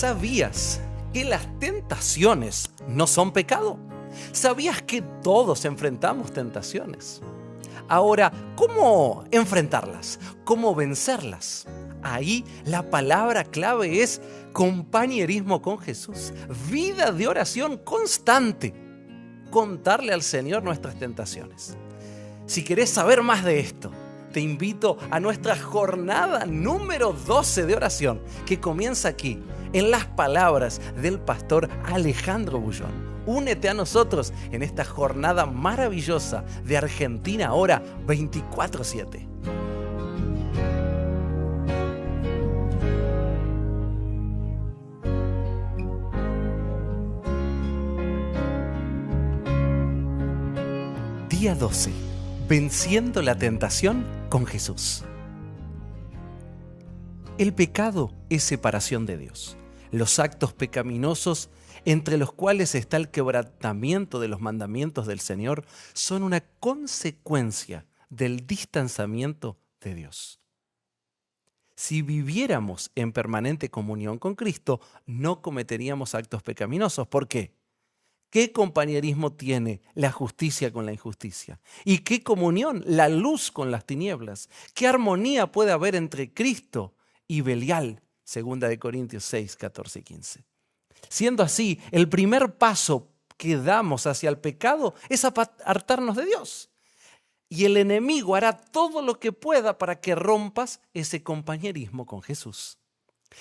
¿Sabías que las tentaciones no son pecado? ¿Sabías que todos enfrentamos tentaciones? Ahora, ¿cómo enfrentarlas? ¿Cómo vencerlas? Ahí la palabra clave es compañerismo con Jesús, vida de oración constante, contarle al Señor nuestras tentaciones. Si querés saber más de esto, te invito a nuestra jornada número 12 de oración, que comienza aquí, en las palabras del pastor Alejandro Bullón. Únete a nosotros en esta jornada maravillosa de Argentina Ahora 24/7. Día 12. Venciendo la tentación con Jesús. El pecado es separación de Dios. Los actos pecaminosos, entre los cuales está el quebrantamiento de los mandamientos del Señor, son una consecuencia del distanciamiento de Dios. Si viviéramos en permanente comunión con Cristo, no cometeríamos actos pecaminosos. ¿Por qué? ¿Qué compañerismo tiene la justicia con la injusticia? ¿Y qué comunión la luz con las tinieblas? ¿Qué armonía puede haber entre Cristo y Belial? 2 Corintios 6, 14 y 15. Siendo así, el primer paso que damos hacia el pecado es apartarnos de Dios. Y el enemigo hará todo lo que pueda para que rompas ese compañerismo con Jesús.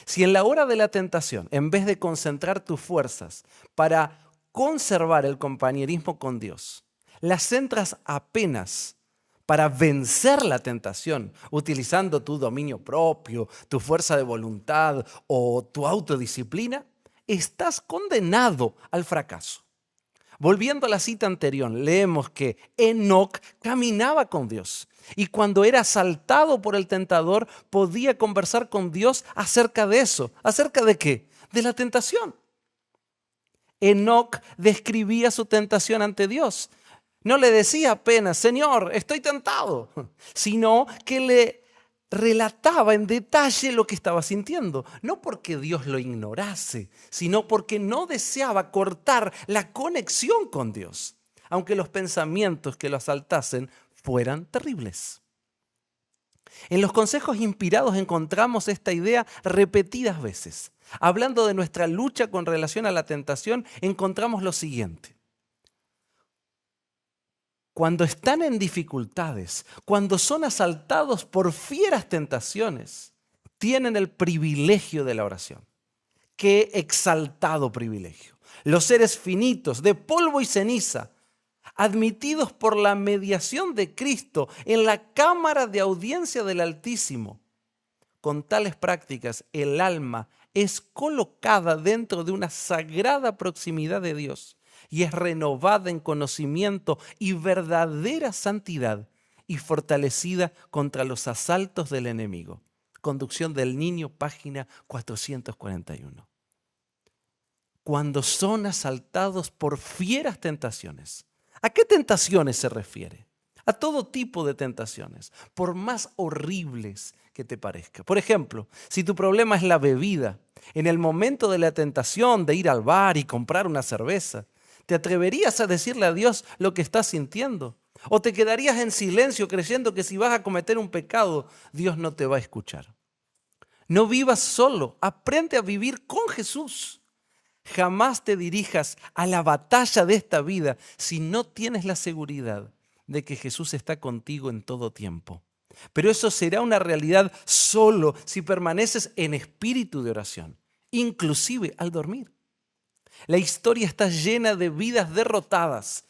Si en la hora de la tentación, en vez de concentrar tus fuerzas para conservar el compañerismo con Dios, las centras apenas para vencer la tentación, utilizando tu dominio propio, tu fuerza de voluntad o tu autodisciplina, estás condenado al fracaso. Volviendo a la cita anterior, leemos que Enoc caminaba con Dios y cuando era asaltado por el tentador podía conversar con Dios acerca de eso. ¿Acerca de qué? De la tentación. Enoc describía su tentación ante Dios. No le decía apenas, Señor, estoy tentado, sino que le relataba en detalle lo que estaba sintiendo. No porque Dios lo ignorase, sino porque no deseaba cortar la conexión con Dios, aunque los pensamientos que lo asaltasen fueran terribles. En los consejos inspirados encontramos esta idea repetidas veces. Hablando de nuestra lucha con relación a la tentación, encontramos lo siguiente. Cuando están en dificultades, cuando son asaltados por fieras tentaciones, tienen el privilegio de la oración. ¡Qué exaltado privilegio! Los seres finitos, de polvo y ceniza, admitidos por la mediación de Cristo en la cámara de audiencia del Altísimo. Con tales prácticas, el alma es colocada dentro de una sagrada proximidad de Dios y es renovada en conocimiento y verdadera santidad y fortalecida contra los asaltos del enemigo. Conducción del Niño, página 441. Cuando son asaltados por fieras tentaciones, ¿a qué tentaciones se refiere? A todo tipo de tentaciones, por más horribles que te parezca. Por ejemplo, si tu problema es la bebida, en el momento de la tentación de ir al bar y comprar una cerveza, ¿te atreverías a decirle a Dios lo que estás sintiendo? ¿O te quedarías en silencio creyendo que si vas a cometer un pecado, Dios no te va a escuchar? No vivas solo, aprende a vivir con Jesús. Jamás te dirijas a la batalla de esta vida si no tienes la seguridad de que Jesús está contigo en todo tiempo. Pero eso será una realidad solo si permaneces en espíritu de oración, inclusive al dormir. La historia está llena de vidas derrotadas,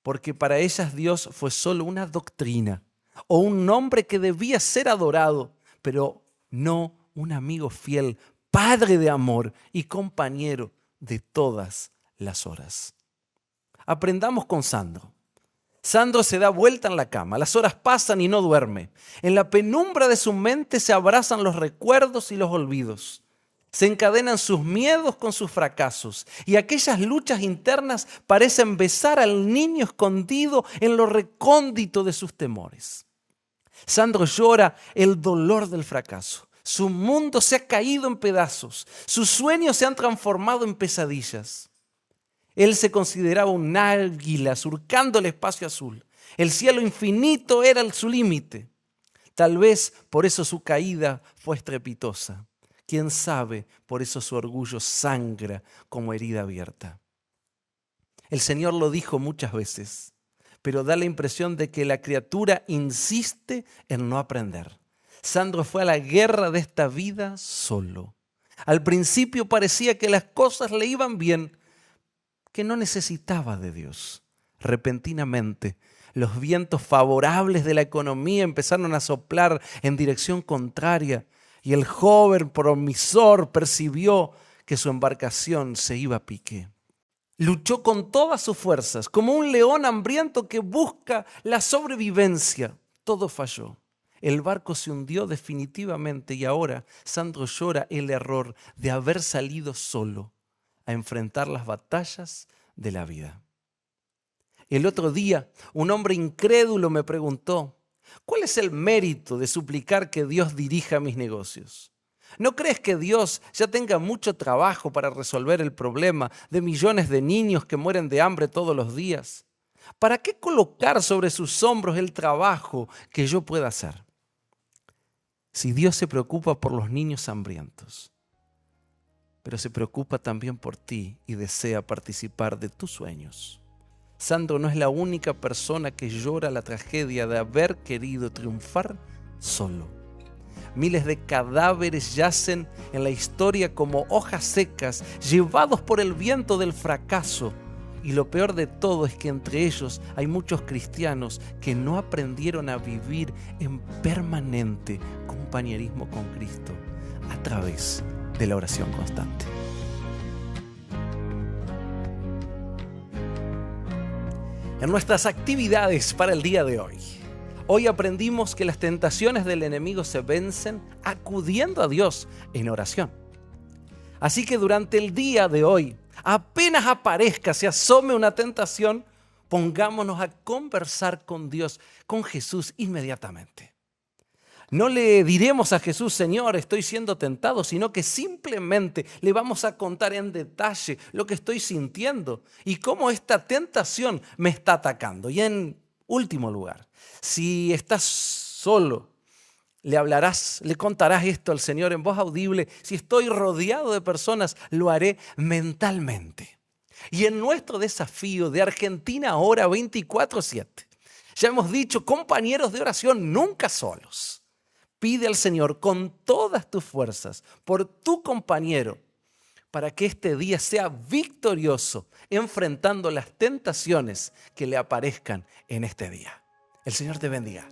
porque para ellas Dios fue solo una doctrina o un nombre que debía ser adorado, pero no un amigo fiel, padre de amor y compañero de todas las horas. Aprendamos con Sandro. Sandro se da vuelta en la cama, las horas pasan y no duerme. En la penumbra de su mente se abrazan los recuerdos y los olvidos. Se encadenan sus miedos con sus fracasos y aquellas luchas internas parecen besar al niño escondido en lo recóndito de sus temores. Sandro llora el dolor del fracaso. Su mundo se ha caído en pedazos. Sus sueños se han transformado en pesadillas. Él se consideraba un águila surcando el espacio azul. El cielo infinito era su límite. Tal vez por eso su caída fue estrepitosa. Quién sabe, por eso su orgullo sangra como herida abierta. El Señor lo dijo muchas veces, pero da la impresión de que la criatura insiste en no aprender. Sandro fue a la guerra de esta vida solo. Al principio parecía que las cosas le iban bien, que no necesitaba de Dios. Repentinamente, los vientos favorables de la economía empezaron a soplar en dirección contraria y el joven promisor percibió que su embarcación se iba a pique. Luchó con todas sus fuerzas, como un león hambriento que busca la sobrevivencia. Todo falló. El barco se hundió definitivamente y ahora Sandro llora el error de haber salido solo a enfrentar las batallas de la vida. El otro día, un hombre incrédulo me preguntó, ¿cuál es el mérito de suplicar que Dios dirija mis negocios? ¿No crees que Dios ya tenga mucho trabajo para resolver el problema de millones de niños que mueren de hambre todos los días? ¿Para qué colocar sobre sus hombros el trabajo que yo pueda hacer? Si Dios se preocupa por los niños hambrientos, pero se preocupa también por ti y desea participar de tus sueños. Sandro no es la única persona que llora la tragedia de haber querido triunfar solo. Miles de cadáveres yacen en la historia como hojas secas, llevados por el viento del fracaso. Y lo peor de todo es que entre ellos hay muchos cristianos que no aprendieron a vivir en permanente compañerismo con Cristo a través de la oración constante. En nuestras actividades para el día de hoy aprendimos que las tentaciones del enemigo se vencen acudiendo a Dios en oración. Así que durante el día de hoy, apenas aparezca, se asome una tentación, pongámonos a conversar con Dios, con Jesús inmediatamente. No le diremos a Jesús, Señor, estoy siendo tentado, sino que simplemente le vamos a contar en detalle lo que estoy sintiendo y cómo esta tentación me está atacando. Y en último lugar, si estás solo, le contarás esto al Señor en voz audible. Si estoy rodeado de personas, lo haré mentalmente. Y en nuestro desafío de Argentina ahora 24/7, ya hemos dicho, compañeros de oración, nunca solos. Pide al Señor con todas tus fuerzas por tu compañero para que este día sea victorioso enfrentando las tentaciones que le aparezcan en este día. El Señor te bendiga.